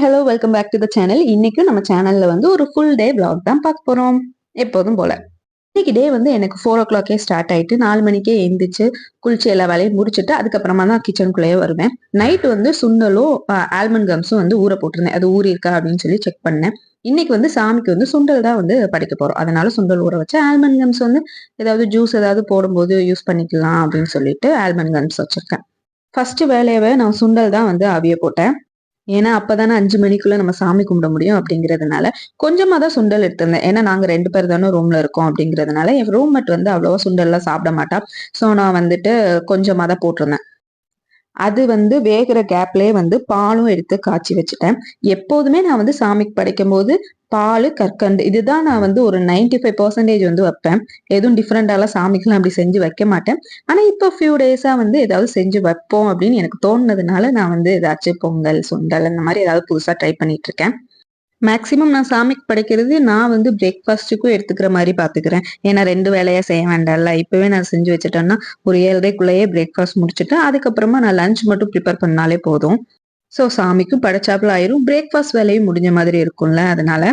Hello welcome back to the channel. இன்னைக்கு நம்ம சேனல்ல வந்து ஒரு ஃபுல் டே vlog தான் பார்க்க போறோம். எப்போதும் போல இன்னைக்கு டே வந்து எனக்கு 4 o'clock ஸ்டார்ட் ஆயிட்டு 4 மணிக்கே எந்திரிச்சு குளிச்சு எல்லா வேலையும் முடிச்சுட்டு அதுக்கப்புறமா தான் கிச்சனுக்குள்ளேயே வருவேன். நைட் வந்து சுண்டலும் ஆல்மண்ட் கம்ஸும் வந்து ஊற போட்டிருந்தேன். அது ஊறி இருக்கா அப்படின்னு சொல்லி செக் பண்ணேன். இன்னைக்கு வந்து சாமிக்கு வந்து சுண்டல் தான் வந்து படைக்க போறோம். அதனால சுண்டல் ஊற வச்சு ஆல்மண்ட் கம்ஸ் வந்து ஏதாவது ஜூஸ் ஏதாவது போடும்போது யூஸ் பண்ணிக்கலாம் அப்படின்னு சொல்லிட்டு ஆல்மண்ட் கம்ஸ் வச்சிருக்கேன். ஃபர்ஸ்ட் வேலையவே நான் சுண்டல் தான் வந்து அவிய போட்டேன். ஏன்னா அப்பதானே 5 மணிக்குள்ள நம்ம சாமி கும்பிட முடியும் அப்படிங்கிறதுனால கொஞ்சமா தான் சுண்டல் எடுத்திருந்தேன். ஏன்னா நாங்க 2 பேர் தானே ரூம்ல இருக்கோம் அப்படிங்கிறதுனால என் ரூம்மேட் வந்து அவ்வளவா சுண்டல்லாம் சாப்பிட மாட்டா. சோ நான் வந்துட்டு கொஞ்சமா தான் போட்டிருந்தேன். அது வந்து வேகிற கேப்லயே வந்து பாலும் எடுத்து காய்ச்சி வச்சுட்டேன். எப்போதுமே நான் வந்து சாமிக்கு படைக்கும் போது பால் கற்கண்டு இதுதான் நான் வந்து ஒரு 95% வந்து வைப்பேன். எதுவும் டிஃப்ரெண்டாலாம் சாமிக்கெல்லாம் அப்படி செஞ்சு வைக்க மாட்டேன். ஆனா இப்போ ஃபியூ டேஸா வந்து ஏதாவது செஞ்சு வைப்போம் அப்படின்னு எனக்கு தோணுனதுனால நான் வந்து ஏதாச்சும் பொங்கல் சுண்டல் அந்த மாதிரி ஏதாவது புதுசா ட்ரை பண்ணிட்டு இருக்கேன். மேக்சிமம் நான் சாமிக்கு படைக்கிறது நான் வந்து பிரேக்ஃபாஸ்ட்டுக்கும் எடுத்துக்கிற மாதிரி பாத்துக்கிறேன். ஏன்னா 2 வேலையா செய்ய வேண்டாம்ல. இப்பவே நான் செஞ்சு வச்சுட்டேன்னா ஒரு 7:30க்குள்ளேயே பிரேக்ஃபாஸ்ட் முடிச்சுட்டு அதுக்கப்புறமா நான் லஞ்ச் மட்டும் ப்ரிப்பேர் பண்ணாலே போதும். ஸோ சாமிக்கும் படைச்சாப்புல ஆயிரும், பிரேக்ஃபாஸ்ட் வேலையும் முடிஞ்ச மாதிரி இருக்கும்ல. அதனால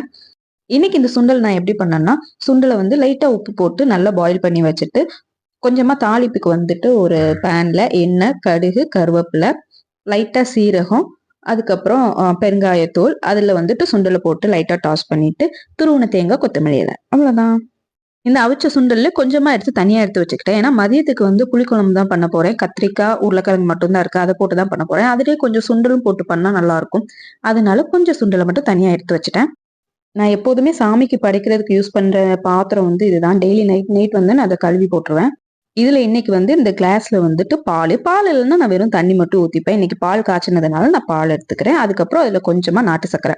இன்னைக்கு இந்த சுண்டல் நான் எப்படி பண்ணேன்னா, சுண்டலை வந்து லைட்டா உப்பு போட்டு நல்லா பாயில் பண்ணி வச்சுட்டு கொஞ்சமா தாளிப்புக்கு வந்துட்டு ஒரு பேன்ல எண்ணெய், கடுகு, கருவேப்பிலை, லைட்டா சீரகம், அதுக்கப்புறம் பெருங்காயத்தூள், அதுல வந்துட்டு சுண்டலை போட்டு லைட்டா டாஸ் பண்ணிட்டு துருவன தேங்காய், கொத்தமல்லி இலை, அவ்வளவுதான். இந்த அவிச்ச சுண்டல்ல கொஞ்சமா எடுத்து தனியா எடுத்து வச்சுக்கிட்டேன். ஏன்னா மதியத்துக்கு வந்து புளிக்குழம்பு தான் பண்ண போறேன். கத்திரிக்காய் உருளைக்கிழங்கு மட்டும் தான் இருக்கு, அதை போட்டு தான் பண்ண போறேன். அதுலயே கொஞ்சம் சுண்டலும் போட்டு பண்ணா நல்லா இருக்கும். அதனால கொஞ்சம் சுண்டலை மட்டும் தனியா எடுத்து வச்சுட்டேன். நான் எப்போதுமே சாமிக்கு படைக்கிறதுக்கு யூஸ் பண்ற பாத்திரம் வந்து இதுதான். டெய்லி நைட் நைட் வந்து நான் அதை கழுவி போட்டுருவேன். இதுல இன்னைக்கு வந்து இந்த கிளாஸ்ல வந்துட்டு பால் இல்லைன்னா நான் வெறும் தண்ணி மட்டும் ஊத்திப்பேன். இன்னைக்கு பால் காய்ச்சினதுனால நான் பால் எடுத்துக்கிறேன். அதுக்கப்புறம் அதுல கொஞ்சமா நாட்டு சர்க்கரை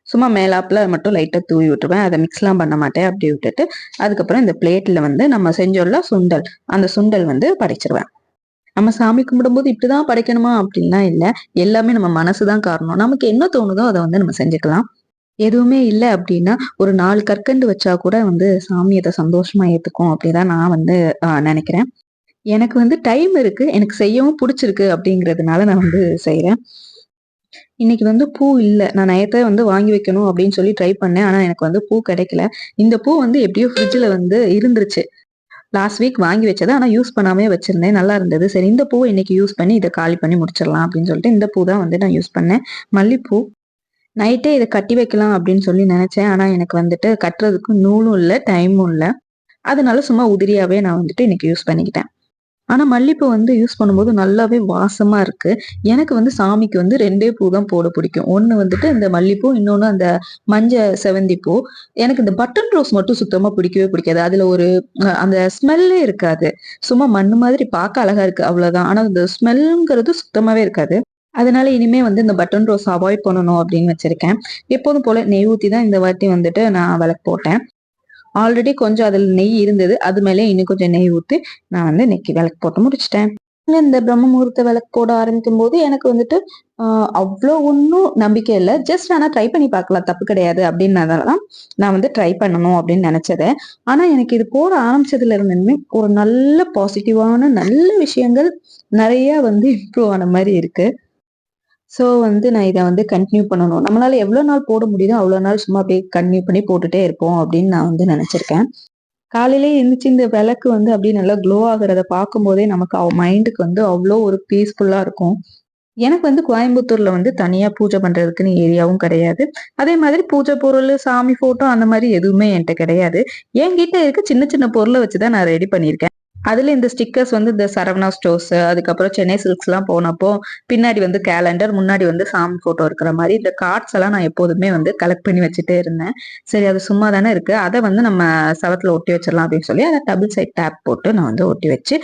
சும்மா மேலாப்புல மட்டும் லைட்டா தூவி விட்டுருவேன். அதை மிக்ஸ்லாம் பண்ண மாட்டேன். அப்படி விட்டுட்டு அதுக்கப்புறம் இந்த பிளேட்ல வந்து நம்ம செஞ்சோம்ல சுண்டல், அந்த சுண்டல் வந்து படைச்சிருவேன். நம்ம சாமி கும்பிடும்போது இப்படிதான் படைக்கணுமா அப்படின்லாம் இல்லை. எல்லாமே நம்ம மனசுதான் காரணம். நமக்கு என்ன தோணுதோ அதை வந்து நம்ம செஞ்சுக்கலாம். எதுவுமே இல்ல அப்படின்னா, ஒரு 4 கற்கண்டு வச்சா கூட வந்து சாமி அத சந்தோஷமா ஏத்துக்கும் அப்படிதான் நான் வந்து நெனைக்கிறேன். எனக்கு வந்து டைம் இருக்கு. எனக்கு செய்யவும் புடிச்சிருக்கு அப்படிங்கிறதுனால நான் வந்து செய்றேன். இன்னைக்கு வந்து பூ இல்ல. நான் நேத்தே வந்து வாங்கி வைக்கணும் அப்படின்னு சொல்லி ட்ரை பண்ணேன். ஆனா எனக்கு வந்து பூ கிடைக்கல. இந்த பூ வந்து எப்படியோ ஃப்ரிட்ஜ்ல வந்து இருந்துருச்சு. லாஸ்ட் வீக் வாங்கி வச்சது. ஆனா யூஸ் பண்ணாமயே வச்சிருந்தேன். நல்லா இருந்தது. சரி இந்த பூவ இன்னைக்கு யூஸ் பண்ணி இத காலி பண்ணி முடிச்சிடலாம் அப்படின்னு சொல்லிட்டு இந்த பூ தான் வந்து நான் யூஸ் பண்ணேன். மல்லிப்பூ. நைட்டே இத கட்டி வைக்கலாம் அப்படின்னு சொல்லி நினைச்சேன். ஆனா எனக்கு வந்துட்டு கட்டுறதுக்கு நூலும் இல்ல, டைமும் இல்ல. அதனால சும்மா உதிரியாவே நான் வந்துட்டு இன்னைக்கு யூஸ் பண்ணிக்கிட்டேன். ஆனா மல்லிப்பூ வந்து யூஸ் பண்ணும்போது நல்லாவே வாசமா இருக்கு. எனக்கு வந்து சாமிக்கு வந்து 2 பூ தான் போட பிடிக்கும். ஒண்ணு வந்துட்டு இந்த மல்லிப்பூ, இன்னொன்னு அந்த மஞ்ச செவந்தி பூ. எனக்கு இந்த பட்டன் ரோஸ் மட்டும் சுத்தமா பிடிக்கவே பிடிக்காது. அதுல ஒரு அந்த ஸ்மெல்லே இருக்காது. சும்மா மண்ணு மாதிரி பார்க்க அழகா இருக்கு அவ்வளவுதான். ஆனா இந்த ஸ்மெல்ங்கிறது சுத்தமாவே இருக்காது. அதனால இனிமே வந்து இந்த பட்டன் ரோஸ் அவாய்ட் பண்ணணும் அப்படின்னு வச்சிருக்கேன். எப்போதும் போல நெய் ஊத்தி தான் இந்த வாட்டி வந்துட்டு நான் விளக்கு போட்டேன். ஆல்ரெடி கொஞ்சம் அதுல நெய் இருந்தது. அது மேலே இன்னும் கொஞ்சம் நெய் ஊத்தி நான் வந்து இன்னைக்கு விளக்கு போட்டு முடிச்சிட்டேன். இந்த பிரம்ம முகூர்த்த விளக்கு போட ஆரம்பிக்கும் போது எனக்கு வந்துட்டு அவ்வளோ ஒன்றும் நம்பிக்கை இல்லை. ஜஸ்ட் ஆனா ட்ரை பண்ணி பார்க்கலாம், தப்பு கிடையாது அப்படின்னதான் நான் வந்து ட்ரை பண்ணணும் அப்படின்னு நினைச்சது. ஆனா எனக்கு இது போட ஆரம்பிச்சதுல இருந்துமே ஒரு நல்ல பாசிட்டிவான நல்ல விஷயங்கள் நிறைய வந்து இம்ப்ரூவ் ஆன மாதிரி இருக்கு. ஸோ வந்து நான் இதை வந்து கண்டினியூ பண்ணணும். நம்மளால எவ்வளவு நாள் போட முடியுதோ அவ்வளவு நாள் சும்மா அப்படியே கண்டினியூ பண்ணி போட்டுட்டே இருப்போம் அப்படின்னு நான் வந்து நினைச்சிருக்கேன். காலையிலேயே எந்திரிச்சு இந்த விளக்கு வந்து அப்படியே நல்லா க்ளோ ஆகுறத பார்க்கும் போதே நமக்கு மைண்டுக்கு வந்து அவ்வளோ ஒரு பீஸ்ஃபுல்லா இருக்கும். எனக்கு வந்து கோயம்புத்தூர்ல வந்து தனியா பூஜை பண்றதுக்குன்னு ஏரியாவும் கிடையாது. அதே மாதிரி பூஜை பொருள், சாமி போட்டோ அந்த மாதிரி எதுவுமே என்கிட்ட கிடையாது. என்கிட்ட இருக்க சின்ன சின்ன பொருளை வச்சுதான் நான் ரெடி பண்ணியிருக்கேன். அதுல இந்த ஸ்டிக்கர்ஸ் வந்து இந்த சரவணா ஸ்டோர்ஸ், அதுக்கப்புறம் சென்னை சில்க்ஸ் எல்லாம் போனப்போ பின்னாடி வந்து கேலண்டர், முன்னாடி வந்து சாமி போட்டோ இருக்கிற மாதிரி இந்த கார்ட்ஸ் எல்லாம் நான் எப்போதுமே வந்து கலெக்ட் பண்ணி வச்சுட்டே இருந்தேன். சரி அது சும்மா தானே இருக்கு, அதை வந்து நம்ம செவத்துல ஒட்டி வச்சிடலாம் அப்படின்னு சொல்லி அதை டபுள் சைட் டேப் போட்டு நான் வந்து ஒட்டி வச்சு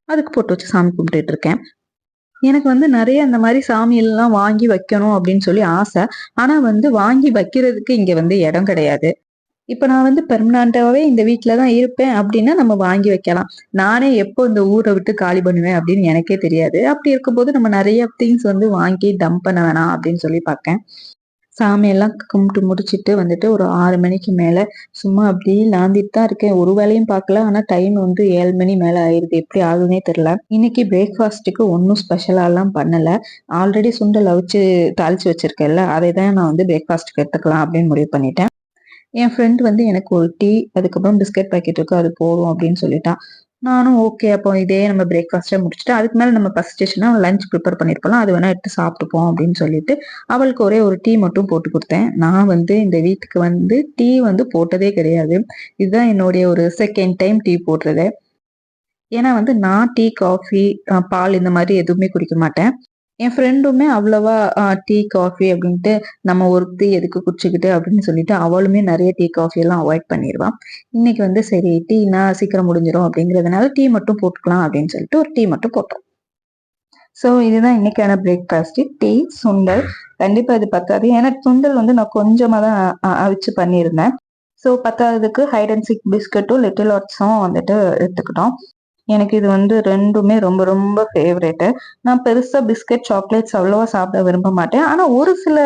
அதுக்கு போட்டு வச்சு சாமி கும்பிட்டுட்டு இருக்கேன். எனக்கு வந்து நிறைய இந்த மாதிரி சாமி எல்லாம் வாங்கி வைக்கணும் அப்படின்னு சொல்லி ஆசை. ஆனா வந்து வாங்கி வைக்கிறதுக்கு இங்க வந்து இடம் கிடையாது. இப்ப நான் வந்து பெர்மனண்டாவே இந்த வீட்டுலதான் இருப்பேன் அப்படின்னா நம்ம வாங்கி வைக்கலாம். நானே எப்போ இந்த ஊரை விட்டு காலி பண்ணுவேன் அப்படின்னு எனக்கே தெரியாது. அப்படி இருக்கும்போது நம்ம நிறைய திங்ஸ் வந்து வாங்கி டம்ப் பண்ண வேணாம் அப்படின்னு சொல்லி பார்க்கேன். சாமியெல்லாம் கும்பிட்டு முடிச்சுட்டு வந்துட்டு ஒரு 6 மணிக்கு மேல சும்மா அப்படியே லாந்திட்டு தான் இருக்கேன். ஒரு வேலையும் பார்க்கல. ஆனா டைம் வந்து 7 மணி மேல ஆயிருது. எப்படி ஆகுதுன்னே தெரியல. இன்னைக்கு பிரேக்ஃபாஸ்ட்டுக்கு ஒன்னும் ஸ்பெஷலாலாம் பண்ணல. ஆல்ரெடி சுண்டல் அவிச்சு தாளிச்சு வச்சிருக்கேன்ல, அதை தான் நான் வந்து பிரேக்ஃபாஸ்ட்டுக்கு எடுத்துக்கலாம் அப்படின்னு முடிவு பண்ணிட்டேன். என் ஃப்ரெண்ட் வந்து எனக்கு ஒரு டீ, அதுக்கப்புறம் பிஸ்கட் பாக்கெட் இருக்கு அது போதும் அப்படின்னு சொல்லிட்டான். நானும் ஓகே அப்போ இதே நம்ம பிரேக்ஃபாஸ்ட்டா முடிச்சுட்டு அதுக்கு மேல நம்ம பசிச்சுச்சுன்னா லஞ்ச் ப்ரிப்பேர் பண்ணிருப்போம்ல, அது வேணா எடுத்து சாப்பிட்டுப்போம் அப்படின்னு சொல்லிட்டு அவளுக்கு ஒரே ஒரு டீ மட்டும் போட்டு கொடுத்தேன். நான் வந்து இந்த வீட்டுக்கு வந்து டீ வந்து போட்டதே கிடையாது. இதுதான் என்னுடைய ஒரு செகண்ட் டைம் டீ போடுறது. ஏன்னா வந்து நான் டீ, காஃபி, பால் இந்த மாதிரி எதுவுமே குடிக்க மாட்டேன். என் ஃப்ரெண்டுமே அவ்வளவா டீ, காஃபி அப்படின்ட்டு நம்ம ஒருத்தி எதுக்கு குடிச்சுக்கிட்டு அப்படின்னு சொல்லிட்டு அவளுமே நெறைய டீ, காஃபி எல்லாம் அவாய்ட் பண்ணிருவா. இன்னைக்கு வந்து சரி டீனா சீக்கிரம் முடிஞ்சிரும் அப்படிங்கிறதுனால டீ மட்டும் போட்டுக்கலாம் அப்படின்னு சொல்லிட்டு ஒரு டீ மட்டும் போட்டோம். ஸோ இதுதான் இன்னைக்கான பிரேக்ஃபாஸ்ட். டீ, சுண்டல். கண்டிப்பா இது பத்தாது. ஏன்னா சுண்டல் வந்து நான் கொஞ்சமா தான் அவிச்சு பண்ணியிருந்தேன். ஸோ பத்தாததுக்கு ஹைட் அண்ட் சீக் பிஸ்கட்டும், லிட்டில் ஹார்ட்ஸும் வந்துட்டு எடுத்துக்கிட்டோம். எனக்கு இது வந்து 2மே ரொம்ப ரொம்ப ஃபேவரேட்டு. நான் பெருசா பிஸ்கட், சாக்லேட்ஸ் அவ்வளவா சாப்பிட விரும்ப மாட்டேன். ஆனா ஒரு சில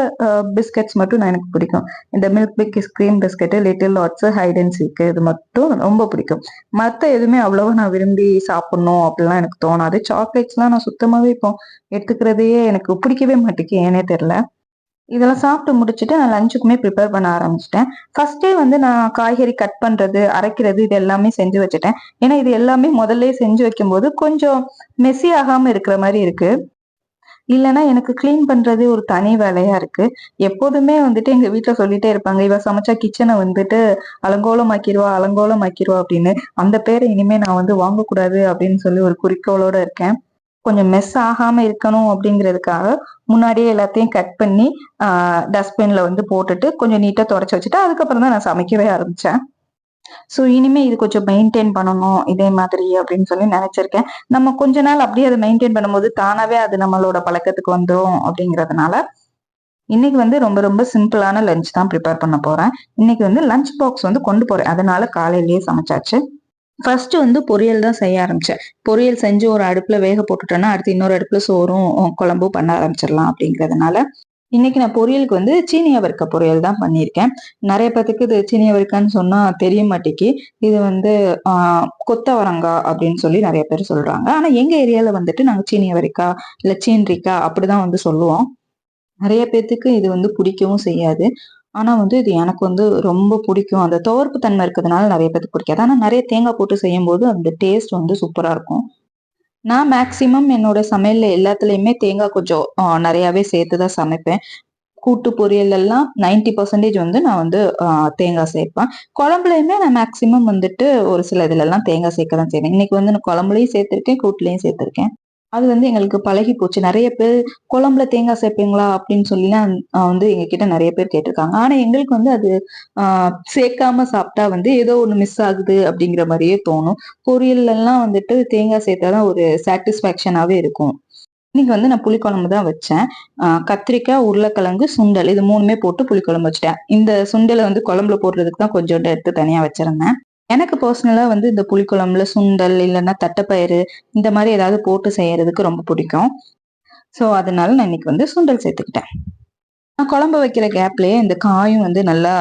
பிஸ்கட்ஸ் மட்டும் எனக்கு பிடிக்கும். இந்த milk Bikis cream biscuit, little hearts, hide and seek இது மட்டும் ரொம்ப பிடிக்கும். மத்த எதுவுமே அவ்வளவா நான் விரும்பி சாப்பிடணும் அப்படிலாம் எனக்கு தோணாது. சாக்லேட்ஸ்லாம் நான் சுத்தமாவே இப்போ எடுத்துக்கிறதையே எனக்கு பிடிக்கவே மாட்டேங்குது. ஏன்னே தெரியல. இதெல்லாம் சாப்பிட்டு முடிச்சுட்டு நான் லஞ்சுக்குமே ப்ரிப்பேர் பண்ண ஆரம்பிச்சிட்டேன். ஃபர்ஸ்ட்டே வந்து நான் காய்கறி கட் பண்றது, அரைக்கிறது இது எல்லாமே செஞ்சு வச்சுட்டேன். ஏன்னா இது எல்லாமே முதல்லயே செஞ்சு வைக்கும்போது கொஞ்சம் மெஸ்ஸி ஆகாம இருக்கிற மாரி இருக்கு. இல்லன்னா எனக்கு கிளீன் பண்றதே ஒரு தனி வேலையா இருக்கு. எப்போதுமே வந்துட்டு எங்க வீட்ல சொல்லிட்டே இருப்பாங்க, "இவ சமைச்சா கிச்சன வந்துட்டு அலங்கோலமாக்கிருவா, அலங்கோலமாக்கிருவா" அப்படின்னு. அந்த பேர இனிமே நான் வந்து வாங்கக்கூடாது அப்படின்னு சொல்லி ஒரு குறிக்கோளோட இருக்கேன். கொஞ்சம் மெஸ் ஆகாம இருக்கணும் அப்படிங்கிறதுக்காக முன்னாடியே எல்லாத்தையும் கட் பண்ணி டஸ்ட்பின்ல வந்து போட்டுட்டு கொஞ்சம் நீட்டா தொடச்சு வச்சுட்டு அதுக்கப்புறம் தான் நான் சமைக்கவே ஆரம்பிச்சேன். ஸோ இனிமே இது கொஞ்சம் மெயின்டைன் பண்ணணும் இதே மாதிரி அப்படின்னு சொல்லி நினைச்சிருக்கேன். நம்ம கொஞ்ச நாள் அப்படியே அதை மெயின்டைன் பண்ணும்போது தானாவே அது நம்மளோட பழக்கத்துக்கு வந்துரும் அப்படிங்கிறதுனால இன்னைக்கு வந்து ரொம்ப ரொம்ப சிம்பிளான லஞ்ச் தான் ப்ரிப்பேர் பண்ண போறேன். இன்னைக்கு வந்து லஞ்ச் பாக்ஸ் வந்து கொண்டு போறேன். அதனால காலையிலேயே சமைச்சாச்சு. ஃபர்ஸ்ட் வந்து பொரியல் தான் செய்ய ஆரம்பிச்சேன். பொரியல் செஞ்சு ஒரு அடுப்புல வேக போட்டுட்டேன்னா, அடுத்து இன்னொரு அடுப்புல சோறும், குழம்பும் பண்ண ஆரம்பிச்சிடலாம் அப்படிங்கிறதுனால, இன்னைக்கு நான் பொரியலுக்கு வந்து சீனி அவரைக்காய் பொரியல் தான் பண்ணியிருக்கேன். நெறைய பேத்துக்கு இது சீனி அவரைக்கான்னு சொன்னா தெரிய மாட்டேங்கி. இது வந்து கொத்தவரங்கா அப்படின்னு சொல்லி நெறைய பேர் சொல்றாங்க. ஆனா எங்க ஏரியால வந்துட்டு நாங்க சீனி அவரைக்காய், இல்ல சீன்ரிக்காய் அப்படிதான் வந்து சொல்லுவோம். நெறைய பேத்துக்கு இது வந்து பிடிக்கவும் செய்யாது. ஆனா வந்து இது எனக்கு வந்து ரொம்ப பிடிக்கும். அந்த துவர்ப்பு தன்மை இருக்கிறதுனால நெறைய பேத்துக்கு பிடிக்காது. ஆனா நெறைய தேங்காய் போட்டு செய்யும்போது அந்த டேஸ்ட் வந்து சூப்பரா இருக்கும். நான் மேக்ஸிமம் என்னோட சமையல்ல எல்லாத்துலயுமே தேங்காய் கொஞ்சம் நெறையாவே சேர்த்து தான் சமைப்பேன். கூட்டு பொரியல் எல்லாம் 90% வந்து நான் வந்து தேங்காய் சேர்ப்பேன். குழம்புலயுமே நான் மேக்ஸிமம் வந்துட்டு ஒரு சில இதுலலாம் தேங்காய் சேர்க்க தான் செய்வேன். இன்னைக்கு வந்து நான் குழம்புலயும் சேர்த்திருக்கேன், கூட்டுலயும் சேர்த்திருக்கேன். அது வந்து எங்களுக்கு பழகி போச்சு. நெறைய பேர் "குழம்புல தேங்காய் சேர்ப்பீங்களா?" அப்படின்னு சொல்லிலாம் வந்து எங்ககிட்ட நெறைய பேர் கேட்டிருக்காங்க. ஆனா எங்களுக்கு வந்து அது அ சேர்க்காம சாப்பிட்டா வந்து ஏதோ ஒண்ணு மிஸ் ஆகுது அப்படிங்கிற மாரியே தோணும். பொரியல்லலாம் வந்துட்டு தேங்காய் சேர்த்தா தான் ஒரு சாட்டிஸ்ஃபேக்ஷனாவே இருக்கும். இன்னைக்கு வந்து நான் புளிக்குழம்பு தான் வச்சேன். கத்திரிக்காய், உருளைக்கிழங்கு, சுண்டல் இது 3மே போட்டு புளிக்குழம்பு வச்சுட்டேன். இந்த சுண்டல வந்து குழம்புல போடுறதுக்கு தான் கொஞ்சோண்டு எடுத்து தனியா வச்சிருந்தேன். எனக்கு பர்சனலா வந்து இந்த புளிக்குழம்புல சுண்டல் இல்லன்னா தட்டப்பயிறு இந்த மாரி ஏதாவது போட்டு செய்யறதுக்கு ரொம்ப பிடிக்கும். ஸோ அதனால நான் இன்னைக்கு வந்து சுண்டல் சேர்த்துக்கிட்டேன். நான் குழம்பு வைக்கிற கேப்லயே இந்த காயும் வந்து நல்லா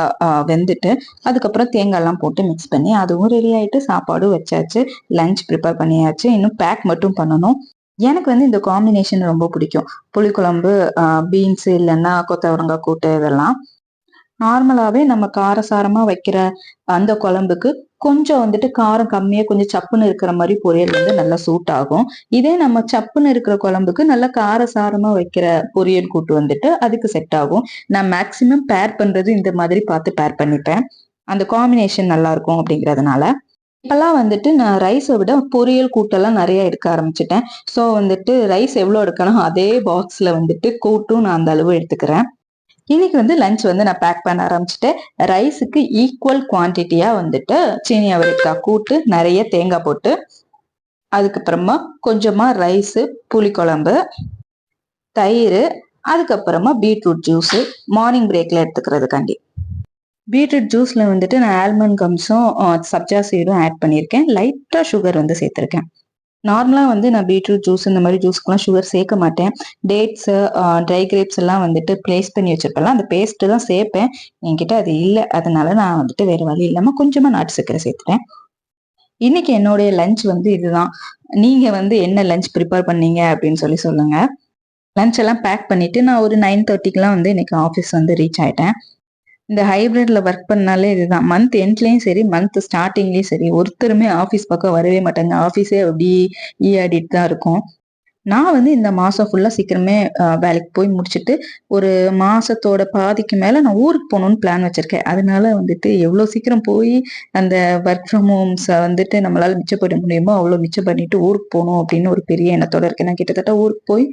வெந்துட்டு, அதுக்கப்புறம் தேங்காய்லாம் போட்டு மிக்ஸ் பண்ணி அதுவும் ரெடி ஆயிட்டு சாப்பாடும் வச்சாச்சு. லஞ்ச் ப்ரிப்பேர் பண்ணியாச்சு. இன்னும் பேக் மட்டும் பண்ணணும். எனக்கு வந்து இந்த காம்பினேஷன் ரொம்ப பிடிக்கும். புளிக்குழம்பு, பீன்ஸ் இல்லன்னா கொத்தவரங்காய் கூட்டு இதெல்லாம். நார்மலாவே நம்ம காரசாரமா வைக்கிற அந்த குழம்புக்கு கொஞ்சம் வந்துட்டு காரம் கம்மியா கொஞ்சம் சப்புன்னு இருக்கிற மாதிரி பொரியல் வந்து நல்லா சூட் ஆகும். இதே நம்ம சப்புன்னு இருக்கிற குழம்புக்கு நல்லா காரசாரமா வைக்கிற பொரியல் கூட்டு வந்துட்டு அதுக்கு செட் ஆகும். நான் மேக்சிமம் பேர் பண்றது இந்த மாதிரி பார்த்து பேர் பண்ணிப்பேன். அந்த காம்பினேஷன் நல்லா இருக்கும் அப்படிங்கிறதுனால. இப்பெல்லாம் வந்துட்டு நான் ரைஸை விட பொரியல் கூட்டெல்லாம் நிறைய எடுக்க ஆரம்பிச்சுட்டேன். ஸோ வந்துட்டு ரைஸ் எவ்வளோ எடுக்கணும் அதே பாக்ஸ்ல வந்துட்டு கூட்டும் நான் அந்த அளவு எடுத்துக்கிறேன். இன்னைக்கு வந்து லஞ்ச் வந்து நான் பேக் பண்ண ஆரம்பிச்சுட்டேன். ரைஸுக்கு ஈக்குவல் குவான்டிட்டியா வந்துட்டு சீனி அவரைக்காய் கூட்டு நிறைய தேங்காய் போட்டு அதுக்கப்புறமா கொஞ்சமா ரைஸ், புளிக்குழம்பு, தயிர், அதுக்கப்புறமா பீட்ரூட் ஜூஸ் மார்னிங் பிரேக்ல எடுத்துக்கிறதுக்காண்டி. பீட்ரூட் ஜூஸ்ல வந்துட்டு நான் ஆல்மண்ட் கம்ஸும் சப்ஜா சீடும் ஆட் பண்ணியிருக்கேன். லைட்டா சுகர் வந்து சேர்த்திருக்கேன். நார்மலா வந்து நான் பீட்ரூட் ஜூஸ் இந்த மாதிரி ஜூஸ்க்குலாம் சுகர் சேர்க்க மாட்டேன். டேட்ஸ், ட்ரை கிரேப்ஸ் எல்லாம் வந்துட்டு பிளேஸ் பண்ணி வச்சிருப்பேன்ல, அந்த பேஸ்ட் தான் சேர்ப்பேன். என்கிட்ட அது இல்ல. அதனால நான் வந்துட்டு வேற வழி இல்லாம கொஞ்சமா நாட்டு சர்க்கரை சேர்த்துட்டேன். இன்னைக்கு என்னுடைய லஞ்ச் வந்து இதுதான். நீங்க வந்து என்ன லஞ்ச் ப்ரிப்பேர் பண்ணீங்க அப்படின்னு சொல்லுங்க. லஞ்ச் எல்லாம் பேக் பண்ணிட்டு நான் ஒரு 9:30க்குலாம் வந்து இன்னைக்கு ஆஃபீஸ் வந்து ரீச் ஆயிட்டேன். இந்த ஹைபிரிட்ல ஒர்க் பண்ணாலே இதுதான். மந்த் எண்ட்லயும் சரி, மந்த் ஸ்டார்டிங்லயும் சரி, ஒருத்தருமே ஆஃபீஸ் பக்கம் வரவே மாட்டாங்க. ஆஃபீஸே அப்படியே ஈயாடிட்டு தான் இருக்கும். நான் வந்து இந்த மாசம் ஃபுல்லா சீக்கிரமே வேலைக்கு போய் முடிச்சுட்டு, ஒரு மாசத்தோட பாதிக்கு மேல நான் ஊருக்கு போகணும்னு பிளான் வச்சிருக்கேன். அதனால வந்துட்டு எவ்வளோ சீக்கிரம் போய் அந்த ஒர்க் ஃப்ரம் ஹோம்ஸ வந்துட்டு நம்மளால மிச்சப்பட முடியுமோ, அவ்வளோ மிச்சம் பண்ணிட்டு ஊருக்கு போணும் அப்படின்னு ஒரு பெரிய எண்ணத்தோட இருக்கேன். நான் கிட்டத்தட்ட ஊருக்கு போய்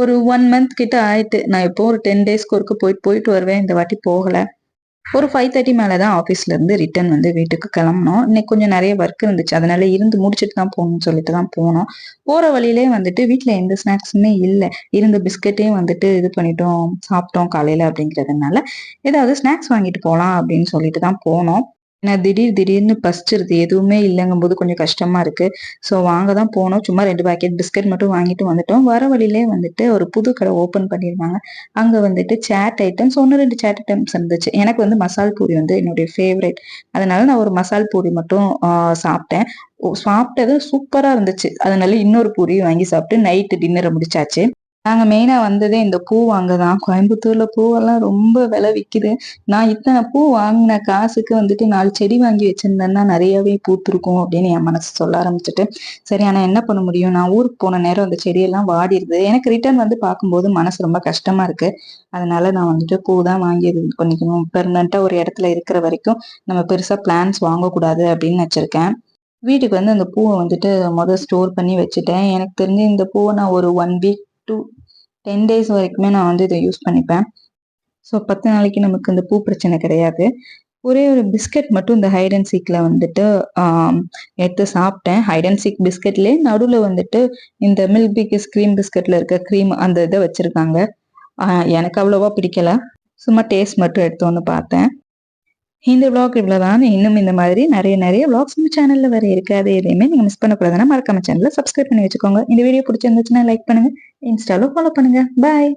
ஒரு 1 மந்த் கிட்ட ஆயிட்டு. நான் எப்போ ஒரு 10 டேஸ்க்கு ஒருக்க போயிட்டு வருவேன். இந்த வாட்டி போகல. ஒரு 5:30 மேல தான் ஆஃபீஸ்ல இருந்து ரிட்டர்ன் வந்து வீட்டுக்கு கிளம்புனோம். இன்னைக்கு கொஞ்சம் நெறைய ஒர்க் இருந்துச்சு. அதனால இருந்து முடிச்சுட்டு தான் போகணும்னு சொல்லிட்டு தான் போனோம். போற வழியிலேயே வந்துட்டு வீட்ல எந்த ஸ்நாக்ஸுமே இல்ல. இருந்த பிஸ்கட்டையும் வந்துட்டு இது பண்ணிட்டோம், சாப்பிட்டோம் காலையில அப்படிங்கிறதுனால, ஏதாவது ஸ்நாக்ஸ் வாங்கிட்டு போலாம் அப்படின்னு சொல்லிட்டு தான் போனோம். ஏன்னா திடீர்னு பசிச்சிருது. எதுவுமே இல்லங்கும்போது கொஞ்சம் கஷ்டமா இருக்கு. ஸோ வாங்க தான் போனோம். சும்மா 2 பாக்கெட் பிஸ்கட் மட்டும் வாங்கிட்டு வந்துட்டோம். வர வழியிலே வந்துட்டு ஒரு புது கடை ஓப்பன் பண்ணியிருந்தாங்க. அங்க வந்துட்டு சாட் ஐட்டம்ஸ் 1, 2 சாட் ஐட்டம்ஸ் இருந்துச்சு. எனக்கு வந்து மசால் பூரி வந்து என்னுடைய ஃபேவரைட். அதனால நான் ஒரு மசால் பூரி மட்டும் சாப்பிட்டேன். சாப்பிட்டது சூப்பரா இருந்துச்சு. அதனால இன்னொரு பூரி வாங்கி சாப்பிட்டு நைட் டின்னர முடிச்சாச்சு. நாங்க மெயினா வந்ததே இந்த பூ வாங்க தான். கோயம்புத்தூர்ல பூவெல்லாம் ரொம்ப விலை விக்குது. நான் இத்தன பூ வாங்குன காசுக்கு வந்துட்டு 4 செடி வாங்கி வச்சிருந்தேன்னா நெறையவே பூத்திருக்கும் அப்படின்னு என் மனசு சொல்ல ஆரம்பிச்சுட்டு, சரி ஆனா என்ன பண்ண முடியும்? நான் ஊருக்கு போன நேரம் அந்த செடியெல்லாம் வாடிருது. எனக்கு ரிட்டர்ன் வந்து பார்க்கும்போது மனசு ரொம்ப கஷ்டமா இருக்கு. அதனால நான் வந்துட்டு பூ தான் வாங்கி இது பண்ணிக்கணும். பெர்மனன்ட்டா ஒரு இடத்துல இருக்கிற வரைக்கும் நம்ம பெருசா பிளான்ட்ஸ் வாங்கக்கூடாது அப்படின்னு வச்சிருக்கேன். வீட்டுக்கு வந்து அந்த பூவ வந்துட்டு ஸ்டோர் பண்ணி வச்சுட்டேன். எனக்கு தெரிஞ்சு இந்த பூவ நான் ஒரு 1 வீக் டூ 10 டேஸ் வரைக்குமே நான் வந்து இத யூஸ் பண்ணிப்பேன். ஸோ 10 நாளைக்கு நமக்கு இந்த பூ பிரச்சனை கிடையாது. ஒரே ஒரு பிஸ்கட் மட்டும் இந்த ஹைட் அண்ட் சீக்ல வந்துட்டு எடுத்து சாப்பிட்டேன். ஹைட் அண்ட் சீக் பிஸ்கட்லயே நடுவுல வந்துட்டு இந்த மில்க் பிக்கிஸ் கிரீம் பிஸ்கட்ல இருக்க கிரீம் அந்த இத வச்சிருக்காங்க. எனக்கு அவ்வளவா பிடிக்கல. சும்மா டேஸ்ட் மட்டும் எடுத்து வந்து பார்த்தேன். இந்த விளாக் இவ்வளவுதான். இன்னும் இந்த மாதிரி நிறைய விளாக்ஸ் நம்ம சேனல்ல வேற இருக்கு. அது எதையுமே நீங்க மிஸ் பண்ணக்கூடாதுன்னா மறக்காம சேனல்ல சப்ஸ்கிரைப் பண்ணி வச்சுக்கோங்க. இந்த வீடியோ பிடிச்சிருந்துச்சுன்னா லைக் பண்ணுங்க. இன்ஸ்டால ஃபாலோ பண்ணுங்க. பாய்.